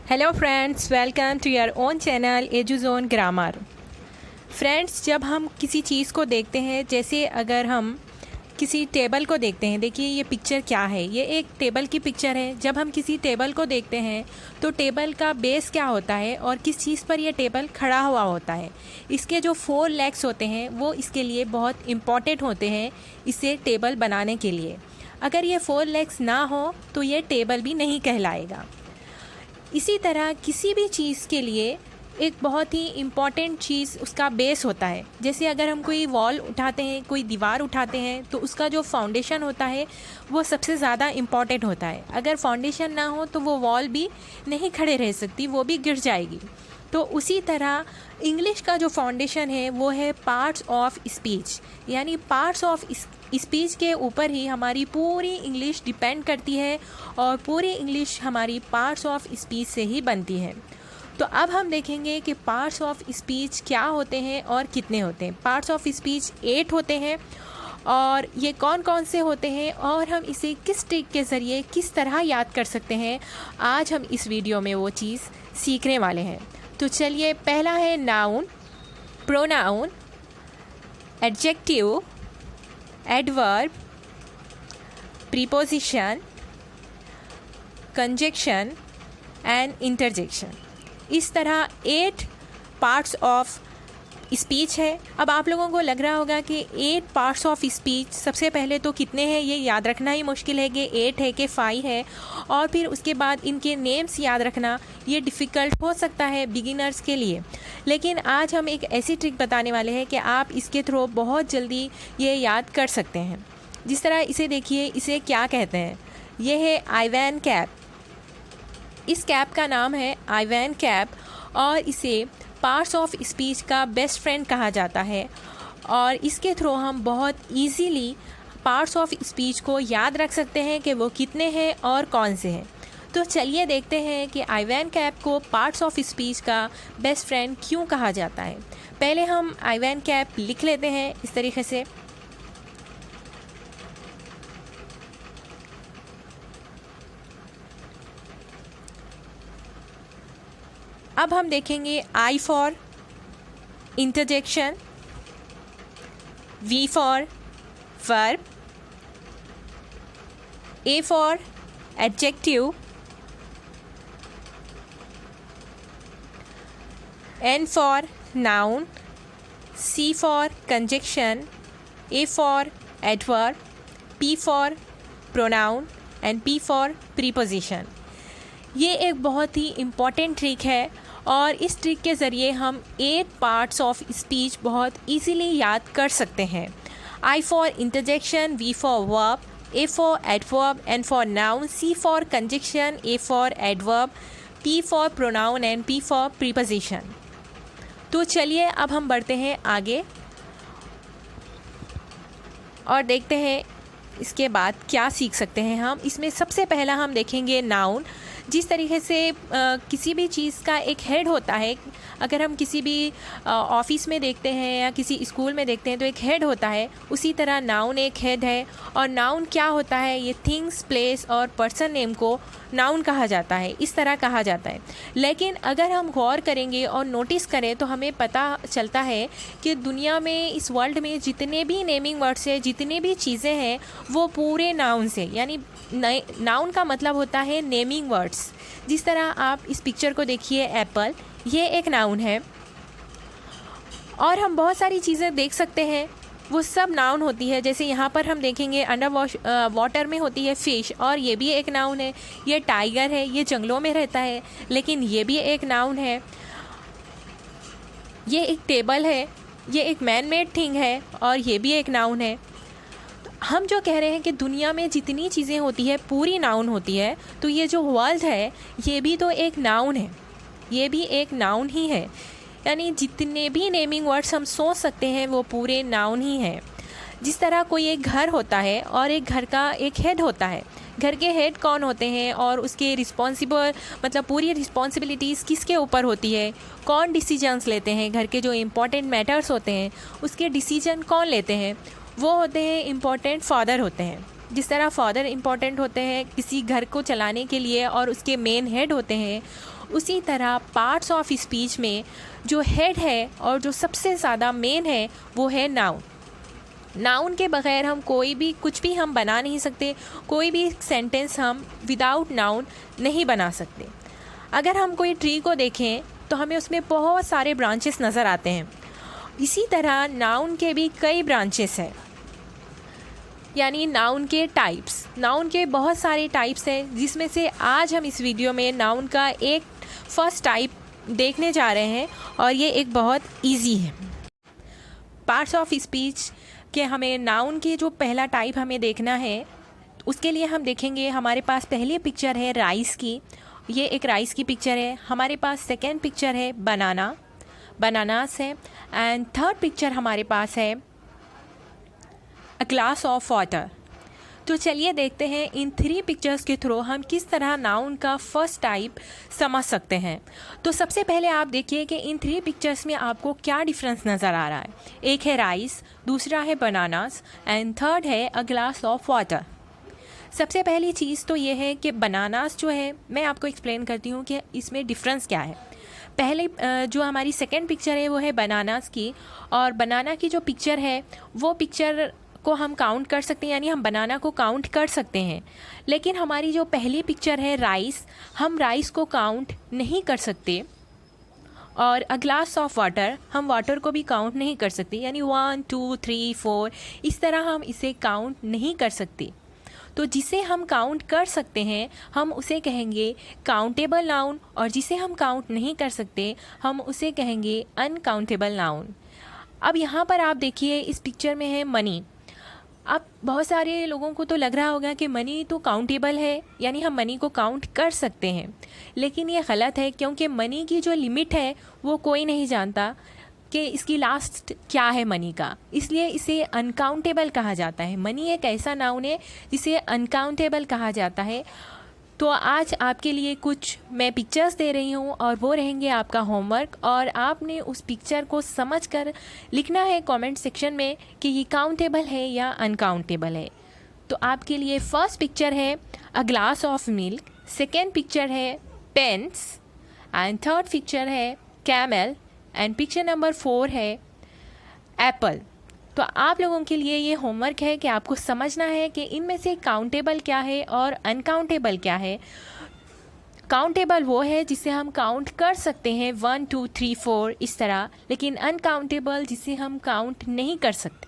Hello friends, welcome to your own channel Eduzone grammar. Friends, जब हम किसी चीज़ को देखते हैं, जैसे अगर हम किसी टेबल को देखते हैं, देखिए ये पिक्चर क्या है। ये एक टेबल की पिक्चर है। जब हम किसी टेबल को देखते हैं तो टेबल का बेस क्या होता है और किस चीज़ पर यह टेबल खड़ा हुआ होता है। इसके जो 4 लेग्स होते हैं वो इसके लिए बहुत इम्पॉर्टेंट होते हैं, इसे टेबल बनाने के लिए। अगर ये 4 लेग्स ना हो तो ये टेबल भी नहीं कहलाएगा। इसी तरह किसी भी चीज़ के लिए एक बहुत ही इम्पॉर्टेंट चीज़ उसका बेस होता है। जैसे अगर हम कोई वॉल उठाते हैं, कोई दीवार उठाते हैं, तो उसका जो फाउंडेशन होता है वो सबसे ज़्यादा इम्पॉर्टेंट होता है। अगर फाउंडेशन ना हो तो वो वॉल भी नहीं खड़े रह सकती, वो भी गिर जाएगी। तो उसी तरह इंग्लिश का जो फाउंडेशन है वो है पार्ट्स ऑफ स्पीच, यानी पार्ट्स ऑफ स्पीच के ऊपर ही हमारी पूरी इंग्लिश डिपेंड करती है और पूरी इंग्लिश हमारी पार्ट्स ऑफ स्पीच से ही बनती है। तो अब हम देखेंगे कि पार्ट्स ऑफ स्पीच क्या होते हैं और कितने होते हैं। पार्ट्स ऑफ स्पीच 8 होते हैं और ये कौन कौन से होते हैं और हम इसे किस ट्रिक के ज़रिए किस तरह याद कर सकते हैं, आज हम इस वीडियो में वो चीज़ सीखने वाले हैं। तो चलिए, पहला है noun, pronoun, adjective, adverb, preposition, conjunction and interjection. इस तरह 8 पार्ट्स ऑफ स्पीच है। अब आप लोगों को लग रहा होगा कि 8 पार्ट्स ऑफ स्पीच सबसे पहले तो कितने हैं ये याद रखना ही मुश्किल है कि 8 है कि 5 है, और फिर उसके बाद इनके नेम्स याद रखना ये डिफ़िकल्ट हो सकता है बिगिनर्स के लिए। लेकिन आज हम एक ऐसी ट्रिक बताने वाले हैं कि आप इसके थ्रू बहुत जल्दी ये याद कर सकते हैं। जिस तरह इसे देखिए, इसे क्या कहते हैं, ये है आइवैन कैप। इस कैप का नाम है आइवैन कैप और इसे पार्ट्स ऑफ स्पीच का बेस्ट फ्रेंड कहा जाता है और इसके थ्रू हम बहुत इजीली पार्ट्स ऑफ स्पीच को याद रख सकते हैं कि वो कितने हैं और कौन से हैं। तो चलिए देखते हैं कि आइवैन कैप को पार्ट्स ऑफ स्पीच का बेस्ट फ्रेंड क्यों कहा जाता है। पहले हम आइवैन कैप लिख लेते हैं इस तरीके से। अब हम देखेंगे I for interjection, V for verb, A for adjective, N for noun, C for conjunction, A for adverb, P for pronoun and P for preposition. ये एक बहुत ही इम्पॉर्टेंट ट्रिक है और इस ट्रिक के ज़रिए हम 8 पार्ट्स ऑफ स्पीच बहुत इजीली याद कर सकते हैं। I for interjection, V for verb, A for adverb, N for noun, C for conjunction, A for adverb, P for pronoun and P for preposition. तो चलिए अब हम बढ़ते हैं आगे और देखते हैं इसके बाद क्या सीख सकते हैं हम। इसमें सबसे पहला हम देखेंगे नाउन। जिस तरीके से किसी भी चीज़ का एक हेड होता है, अगर हम किसी भी ऑफिस में देखते हैं या किसी स्कूल में देखते हैं तो एक हेड होता है, उसी तरह नाउन एक हेड है। और नाउन क्या होता है, ये थिंग्स, प्लेस और पर्सन नेम को नाउन कहा जाता है, इस तरह कहा जाता है। लेकिन अगर हम गौर करेंगे और नोटिस करें तो हमें पता चलता है कि दुनिया में, इस वर्ल्ड में जितने भी नेमिंग वर्ड्स हैं, जितने भी चीज़ें हैं, वो पूरे नाउन से, यानी नाउन का मतलब होता है नेमिंग वर्ड्स। जिस तरह आप इस पिक्चर को देखिए, एप्पल, ये एक नाउन है। और हम बहुत सारी चीज़ें देख सकते हैं, वो सब नाउन होती है। जैसे यहाँ पर हम देखेंगे अंडर वाटर में होती है फ़िश, और ये भी एक नाउन है। ये टाइगर है, ये जंगलों में रहता है, लेकिन ये भी एक नाउन है। ये एक टेबल है, ये एक मैन मेड थिंग है और ये भी एक नाउन है। हम जो कह रहे हैं कि दुनिया में जितनी चीज़ें होती है पूरी नाउन होती है, तो ये जो वर्ल्ड है ये भी तो एक नाउन है, ये भी एक नाउन ही है। यानी जितने भी नेमिंग वर्ड्स हम सोच सकते हैं वो पूरे नाउन ही हैं। जिस तरह कोई एक घर होता है और एक घर का एक हेड होता है, घर के हेड कौन होते हैं और उसके रिस्पॉन्सिबल, मतलब पूरी रिस्पॉन्सिबिलिटीज़ किसके ऊपर होती है, कौन डिसीजंस लेते हैं, घर के जो इम्पोर्टेंट मैटर्स होते हैं उसके डिसीजन कौन लेते हैं, वो होते हैं इम्पोर्टेंट फादर होते हैं। जिस तरह फादर इम्पॉर्टेंट होते हैं किसी घर को चलाने के लिए और उसके मेन हेड होते हैं, उसी तरह पार्ट्स ऑफ स्पीच में जो हेड है और जो सबसे ज़्यादा मेन है वो है नाउन। नाउन के बग़ैर हम कोई भी कुछ भी हम बना नहीं सकते, कोई भी सेंटेंस हम विदाउट नाउन नहीं बना सकते। अगर हम कोई ट्री को देखें तो हमें उसमें बहुत सारे ब्रांचेस नज़र आते हैं। इसी तरह नाउन के भी कई ब्रांचेस हैं, यानी नाउन के टाइप्स। नाउन के बहुत सारे टाइप्स हैं, जिसमें से आज हम इस वीडियो में नाउन का एक फर्स्ट टाइप देखने जा रहे हैं और ये एक बहुत इजी है। पार्ट्स ऑफ स्पीच के हमें नाउन के जो पहला टाइप हमें देखना है, उसके लिए हम देखेंगे हमारे पास पहली पिक्चर है राइस की। ये एक राइस की पिक्चर है। हमारे पास सेकेंड पिक्चर है बनानास है। एंड थर्ड पिक्चर हमारे पास है अ ग्लास ऑफ वाटर। तो चलिए देखते हैं इन 3 पिक्चर्स के थ्रू हम किस तरह नाउन का फर्स्ट टाइप समझ सकते हैं। तो सबसे पहले आप देखिए कि इन 3 पिक्चर्स में आपको क्या डिफरेंस नज़र आ रहा है। एक है राइस, दूसरा है बनानास एंड थर्ड है अ ग्लास ऑफ वाटर। सबसे पहली चीज़ तो ये है कि बनानास जो है, मैं आपको एक्सप्लेन करती हूँ कि इसमें डिफरेंस क्या है। पहले जो हमारी सेकेंड पिक्चर है वो है बनानास की, और बनाना की जो पिक्चर है वो पिक्चर को हम काउंट कर सकते हैं, यानी हम बनाना को काउंट कर सकते हैं। लेकिन हमारी जो पहली पिक्चर है राइस, हम राइस को काउंट नहीं कर सकते। और अ ग्लास ऑफ वाटर, हम वाटर को भी काउंट नहीं कर सकते, यानी 1 2 3 4 इस तरह हम इसे काउंट नहीं कर सकते। तो जिसे हम काउंट कर सकते हैं हम उसे कहेंगे काउंटेबल नाउन, और जिसे हम काउंट नहीं कर सकते हम उसे कहेंगे अनकाउंटेबल नाउन। अब यहाँ पर आप देखिए इस पिक्चर में है मनी। अब बहुत सारे लोगों को तो लग रहा होगा कि मनी तो काउंटेबल है, यानी हम मनी को काउंट कर सकते हैं, लेकिन ये गलत है, क्योंकि मनी की जो लिमिट है वो कोई नहीं जानता कि इसकी लास्ट क्या है मनी का, इसलिए इसे अनकाउंटेबल कहा जाता है। मनी एक ऐसा नाउन है जिसे अनकाउंटेबल कहा जाता है। तो आज आपके लिए कुछ मैं पिक्चर्स दे रही हूँ और वो रहेंगे आपका होमवर्क, और आपने उस पिक्चर को समझकर लिखना है कमेंट सेक्शन में कि ये काउंटेबल है या अनकाउंटेबल है। तो आपके लिए फर्स्ट पिक्चर है a glass of milk, second picture है पेन्स एंड थर्ड पिक्चर है कैमल एंड पिक्चर नंबर 4 है एप्पल। तो आप लोगों के लिए ये होमवर्क है कि आपको समझना है कि इनमें से काउंटेबल क्या है और अनकाउंटेबल क्या है। काउंटेबल वो है जिसे हम काउंट कर सकते हैं 1 2 3 4 इस तरह, लेकिन अनकाउंटेबल जिसे हम काउंट नहीं कर सकते।